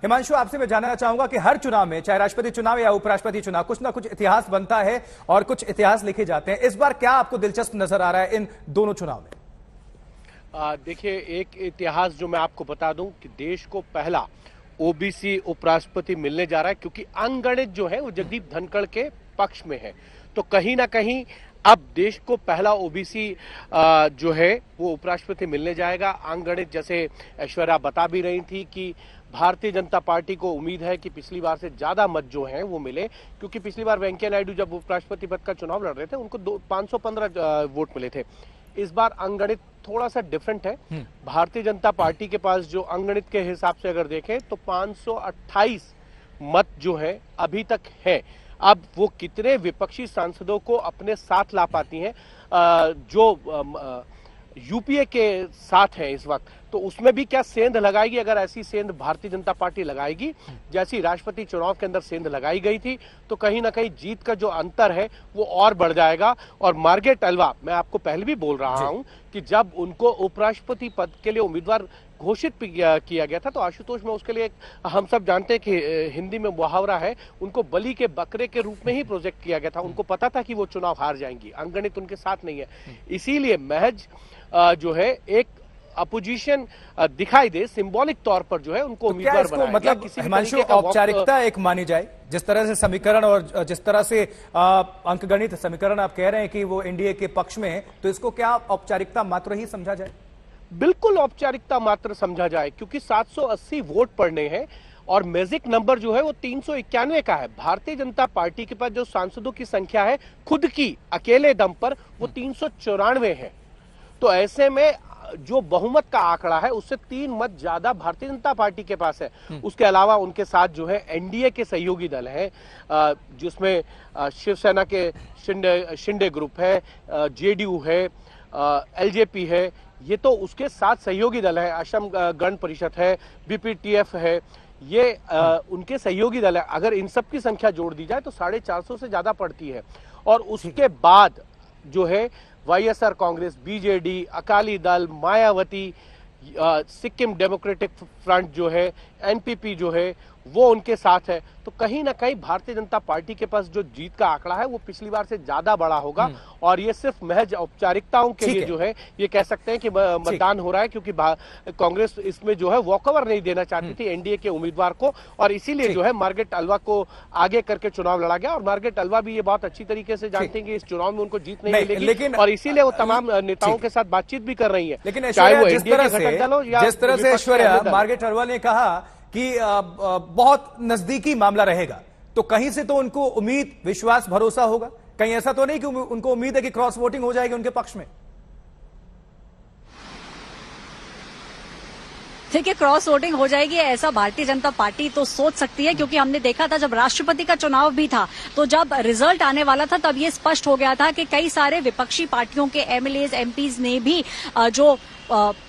हिमांशु, आपसे मैं जानना चाहूंगा कि हर चुनाव में, चाहे राष्ट्रपति चुनाव या उपराष्ट्रपति चुनाव, कुछ ना कुछ इतिहास बनता है और कुछ इतिहास लिखे जाते हैं। इस बार क्या आपको दिलचस्प नजर आ रहा है इन दोनों चुनाव में? देखिए, एक इतिहास जो मैं आपको बता दूं कि देश को पहला ओबीसी उपराष्ट्रपति मिलने जा रहा है, क्योंकि अंगणित जो है वो जगदीप धनखड़ के पक्ष में है। तो कहीं ना कहीं अब देश को पहला ओबीसी जो है वो उपराष्ट्रपति मिलने जाएगा। अंगणित, जैसे ऐश्वर्या बता भी रही थी कि भारतीय जनता पार्टी को उम्मीद है कि पिछली बार से ज्यादा मत जो हैं वो मिले, क्योंकि पिछली बार वेंकैया नायडू जब उपराष्ट्रपति पद का चुनाव लड़ रहे थे उनको 515 वोट मिले थे। इस बार अंगणित थोड़ा सा डिफरेंट है। भारतीय जनता पार्टी के पास जो अंगणित के हिसाब से अगर देखें तो 528 मत जो है अभी तक है। अब वो कितने विपक्षी सांसदों को अपने साथ ला पाती हैं जो यूपीए के साथ है इस वक्त, तो उसमें भी क्या सेंध लगाएगी? अगर ऐसी सेंध भारतीय जनता पार्टी लगाएगी जैसी राष्ट्रपति चुनाव के अंदर सेंध लगाई गई थी, तो कहीं ना कहीं जीत का जो अंतर है वो और बढ़ जाएगा। और मार्गरेट अल्वा, मैं आपको पहले भी बोल रहा हूं कि जब उनको उपराष्ट्रपति पद के लिए उम्मीदवार घोषित किया गया था तो आशुतोष में उसके लिए हम सब जानते हैं कि हिंदी में मुहावरा है, उनको बलि के बकरे के रूप में ही प्रोजेक्ट किया गया था। उनको पता था कि वो चुनाव हार जाएंगी, अंगणित उनके साथ नहीं है। इसीलिए महज जो है एक अपोजिशन दिखाई दे, सिंबॉलिक तौर पर जो है उनको उम्मीदवार बनाया। मतलब हिमांशु, औपचारिकता एक मानी जाए, जिस तरह से समीकरण और जिस तरह से अंकगणित समीकरण आप कह रहे हैं कि वो एनडीए के पक्ष में है, तो इसको क्या औपचारिकता मात्र ही समझा जाए? बिल्कुल औपचारिकता मात्र समझा जाए, क्योंकि 780 वोट पड़ने हैं और मैजिक नंबर जो है वो 391 का है। भारतीय जनता पार्टी के पास जो सांसदों की संख्या है खुद की अकेले दम पर वो 394 है। तो ऐसे में जो बहुमत का आंकड़ा है उससे 3 मत ज्यादा भारतीय जनता पार्टी के पास है। उसके अलावा उनके साथ जो है एनडीए के सहयोगी दल है, जिसमें शिवसेना के शिंदे ग्रुप है, जेडीयू है, एलजेपी है, ये तो उसके साथ सहयोगी दल है, असम गण परिषद है, बीपीटीएफ है, ये उनके सहयोगी दल है। अगर इन सब की संख्या जोड़ दी जाए तो 450 से ज्यादा पड़ती है। और उसके बाद जो है YSR Congress, BJD, Akali Dal, Mayawati, Sikkim democratic front जो है, एनपीपी जो है वो उनके साथ है। तो कहीं ना कहीं भारतीय जनता पार्टी के पास जो जीत का आंकड़ा है वो पिछली बार से ज्यादा बड़ा होगा। और ये सिर्फ महज औपचारिकताओं के लिए जो है ये कह सकते हैं कि मतदान हो रहा है, क्योंकि कांग्रेस इसमें जो है वॉकओवर नहीं देना चाहती थी एनडीए के उम्मीदवार को, और इसीलिए जो है मार्गरेट अल्वा को आगे करके चुनाव लड़ा गया। और मार्गरेट अल्वा भी ये बहुत अच्छी तरीके से जानते हैं कि इस चुनाव में उनको जीत नहीं मिलेगी, और इसीलिए वो तमाम नेताओं के साथ बातचीत भी कर रही है। लेकिन चाहे वो एनडीए के घटक दल हो या जिस तरह से ऐश्वर्या, मार्गरेट अल्वा ने कहा कि बहुत नजदीकी मामला रहेगा, तो कहीं से तो उनको उम्मीद, विश्वास, भरोसा होगा। कहीं ऐसा तो नहीं कि उनको उम्मीद है कि क्रॉस वोटिंग हो जाएगी उनके पक्ष में? देखिए, क्रॉस वोटिंग हो जाएगी ऐसा भारतीय जनता पार्टी तो सोच सकती है, क्योंकि हमने देखा था जब राष्ट्रपति का चुनाव भी था तो जब रिजल्ट आने वाला था तब ये स्पष्ट हो गया था कि कई सारे विपक्षी पार्टियों के एमएलएज, एमपीज ने भी जो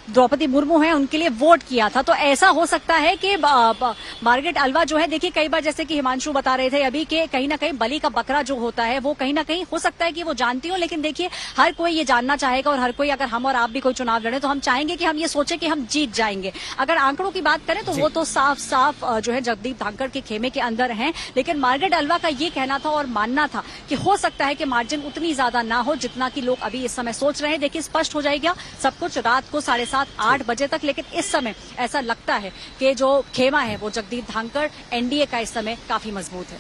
द्रौपदी मुर्मू हैं उनके लिए वोट किया था। तो ऐसा हो सकता है कि मार्गरेट अल्वा जो है, देखिए कई बार जैसे कि हिमांशु बता रहे थे अभी कि कहीं ना कहीं बलि का बकरा जो होता है वो कहीं ना कहीं हो सकता है कि वो जानती हो, लेकिन देखिए हर कोई ये जानना चाहेगा और हर कोई, अगर हम और आप भी कोई चुनाव लड़े तो हम चाहेंगे कि हम ये सोचे कि हम जीत जाएंगे। अगर आंकड़ों की बात करें तो वो तो साफ साफ जो है जगदीप धनखड़ के खेमे के अंदर हैं, लेकिन मार्गरेट अल्वा का ये कहना था और मानना था कि हो सकता है कि मार्जिन उतनी ज्यादा ना हो जितना कि लोग अभी इस समय सोच रहे हैं। देखिए, स्पष्ट हो जाएगा सब कुछ रात को 7:30-8 बजे तक, लेकिन इस समय ऐसा लगता है कि जो खेमा है वो जगदीप धनखड़, एनडीए का इस समय काफी मजबूत है।